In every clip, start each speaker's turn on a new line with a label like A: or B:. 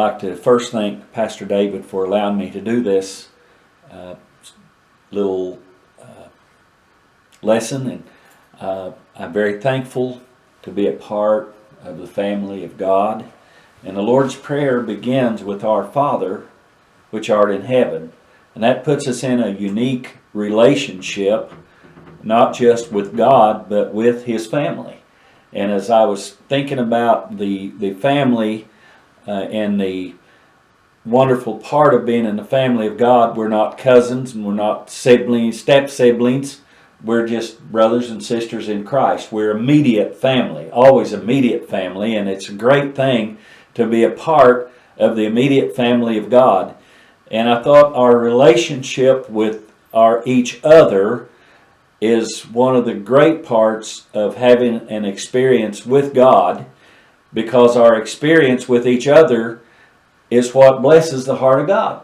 A: like to first thank Pastor David for allowing me to do this little lesson, and I'm very thankful to be a part of the family of God. And the Lord's Prayer begins with "Our Father, which art in heaven." And that puts us in a unique relationship, not just with God, but with His family. And as I was thinking about the family and the wonderful part of being in the family of God, we're not cousins and we're not siblings, step-siblings. We're just brothers and sisters in Christ. We're immediate family, always immediate family, and it's a great thing to be a part of the immediate family of God. And I thought our relationship with each other is one of the great parts of having an experience with God, because our experience with each other is what blesses the heart of God.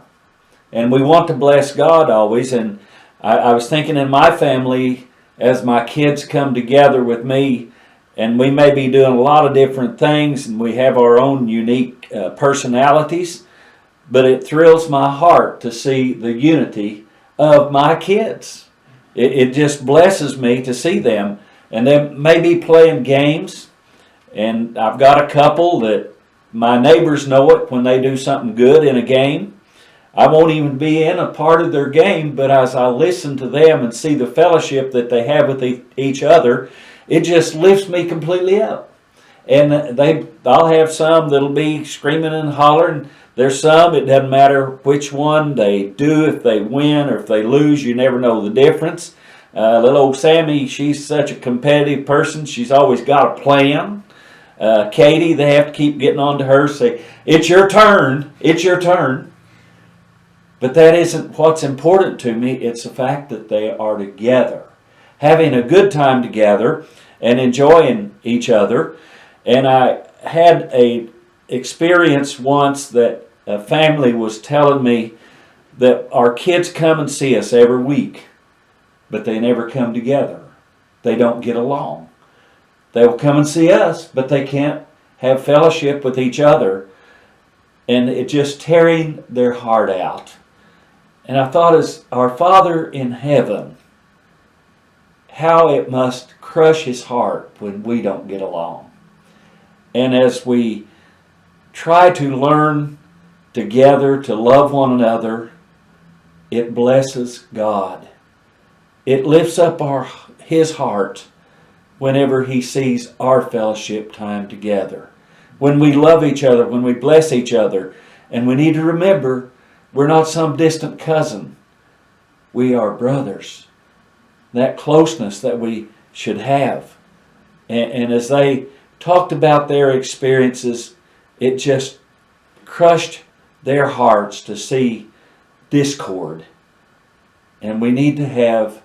A: And we want to bless God always. And I was thinking in my family, as my kids come together with me, and we may be doing a lot of different things, and we have our own unique personalities, but it thrills my heart to see the unity of my kids. It just blesses me to see them. And they may be playing games, and I've got a couple that my neighbors know it when they do something good in a game. I won't even be in a part of their game, but as I listen to them and see the fellowship that they have with each other, it just lifts me completely up. And I'll have some that'll be screaming and hollering. There's some, it doesn't matter which one they do, if they win or if they lose, you never know the difference. Little old Sammy, she's such a competitive person. She's always got a plan. Katie, they have to keep getting on to her, say, "It's your turn, it's your turn." But that isn't what's important to me. It's the fact that they are together, having a good time together and enjoying each other. And I had a experience once that a family was telling me that our kids come and see us every week, but they never come together. They don't get along. They'll come and see us, but they can't have fellowship with each other. And it just tearing their heart out. And I thought, as our Father in heaven, how it must crush His heart when we don't get along. And as we try to learn together to love one another, it blesses God. It lifts up His heart whenever He sees our fellowship time together. When we love each other, when we bless each other. And we need to remember, we're not some distant cousin. We are brothers. That closeness that we should have. And as they talked about their experiences, it just crushed their hearts to see discord. And we need to have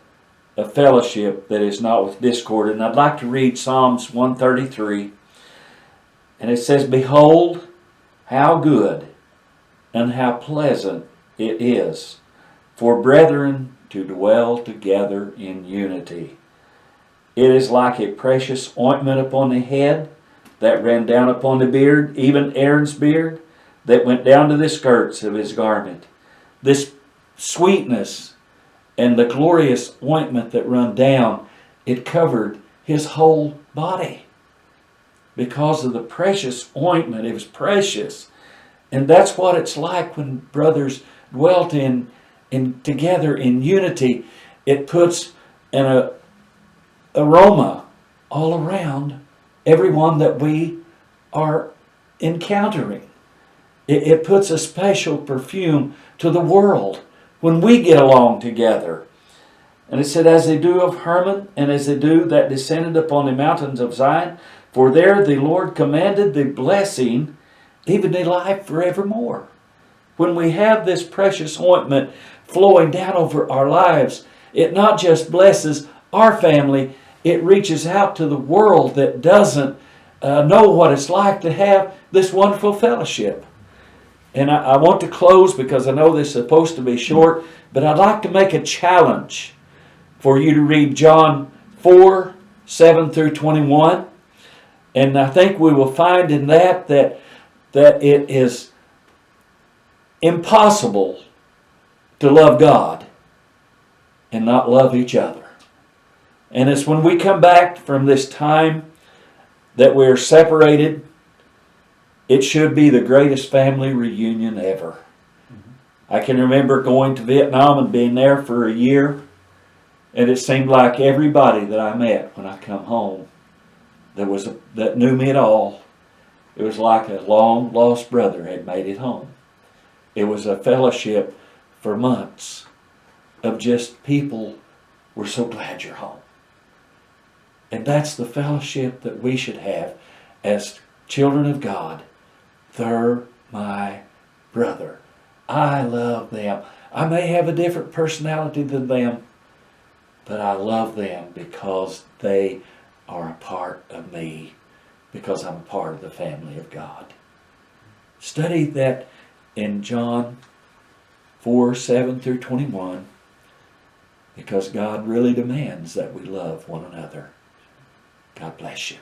A: a fellowship that is not with discord. And I'd like to read Psalms 133. And it says, "Behold, how good and how pleasant it is for brethren to dwell together in unity. It is like a precious ointment upon the head that ran down upon the beard, even Aaron's beard, that went down to the skirts of his garment." This sweetness and the glorious ointment that run down, it covered his whole body. Because of the precious ointment, it was precious. And that's what it's like when brothers dwelt in together in unity. It puts an aroma all around everyone that we are encountering. It puts a special perfume to the world when we get along together. And it said, "As they do of Hermon, and as they do that descended upon the mountains of Zion, for there the Lord commanded the blessing, even the life forevermore." When we have this precious ointment flowing down over our lives, it not just blesses our family, it reaches out to the world that doesn't know what it's like to have this wonderful fellowship. And I want to close, because I know this is supposed to be short, but I'd like to make a challenge for you to read John 4, 7 through 21. And I think we will find in that it is impossible to love God and not love each other. And it's when we come back from this time that we're separated, it should be the greatest family reunion ever. I can remember going to Vietnam and being there for a year, and it seemed like everybody that I met when I come home that knew me at all, it was like a long lost brother had made it home. It was a fellowship for months of just people, we're so glad you're home. And that's the fellowship that we should have as children of God. They're my brother. I love them. I may have a different personality than them, but I love them because they are a part of me, because I'm a part of the family of God. Study that in John 4:7-21, because God really demands that we love one another. God bless you.